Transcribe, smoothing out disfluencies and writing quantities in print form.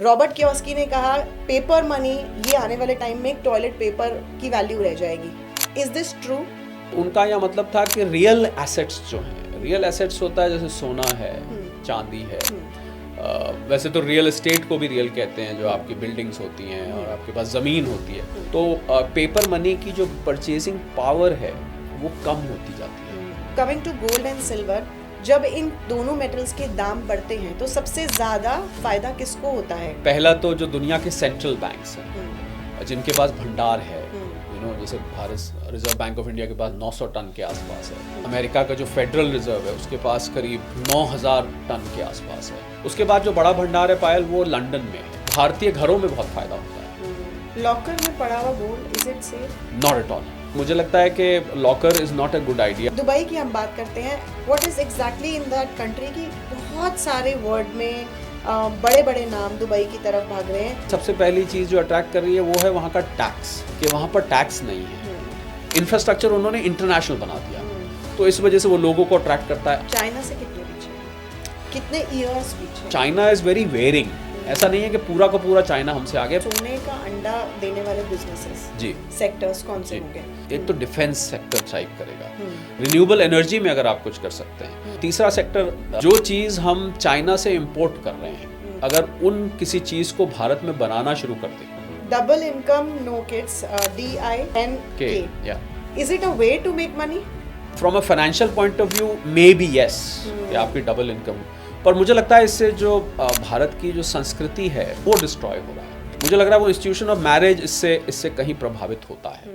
Robert Kiyosaki ने कहा paper money ये आने वाले टाइम में एक टॉयलेट पेपर की वैल्यू रह जाएगी। Is this true? उनका यह मतलब था कि रियल एसेट्स जो हैं, रियल एसेट्स होता है जैसे सोना है, चांदी है, वैसे तो रियल एस्टेट को भी रियल कहते हैं, जो आपकी बिल्डिंग्स होती हैं और आपके पास ज़मीन होती है। तो पेपर मनी की जो परचेसिंग पावर है वो कम होती जाती है। Coming to gold and silver, जब इन दोनों मेटल्स के दाम बढ़ते हैं तो सबसे ज़्यादा फायदा किसको होता है? पहला तो जो दुनिया के सेंट्रल बैंक्स हैं जिनके पास भंडार है, जैसे Bharat reserve bank of India के पास 900 टन के आसपास है, अमेरिका का जो फेडरल रिजर्व है उसके पास करीब 9000 टन के आसपास है। उसके बाद जो बड़ा भंडार है पायल, वो लंदन में है। भारतीय घरों में बहुत फायदा होता है। लॉकर में पड़ा हुआ gold, is it safe? Not at all. मुझे लगता है कि locker is not a good idea. Dubai की हम बात करते हैं, what is exactly in that country की बहुत सारे वर्ल्ड में बड़े बड़े नाम दुबई की तरफ भाग रहे हैं। सबसे पहली चीज़ जो अट्रैक्ट कर रही है वो है वहाँ का टैक्स, कि वहाँ पर टैक्स नहीं है। इंफ्रास्ट्रक्चर उन्होंने इंटरनेशनल बना दिया, तो इस वजह से वो लोगों को अट्रैक्ट करता है। चाइना से कितने पीछे, कितने ईयर्स पीछे? China is very wearing. ऐसा नहीं है कि पूरा का पूरा चाइना हमसे आगे। सोने का अंडा देने वाले बिजनेसेस जी, सेक्टर्स कौन से होंगे? एक तो डिफेंस सेक्टर थ्राइव करेगा, रिन्यूएबल एनर्जी में अगर आप कुछ कर सकते हैं। तीसरा सेक्टर, जो चीज़ हम चाइना से इंपोर्ट कर रहे हैं, अगर उन किसी चीज़ को भारत में बनाना शुरू कर दें। Double income, no kids, DINK, is it a way to make money? From a financial point of view maybe yes, कि आपकी डबल इनकम, पर मुझे लगता है इससे जो भारत की जो संस्कृति है वो डिस्ट्रॉय हो रहा है। मुझे लग रहा है वो इंस्टीट्यूशन ऑफ मैरिज इससे कहीं प्रभावित होता है।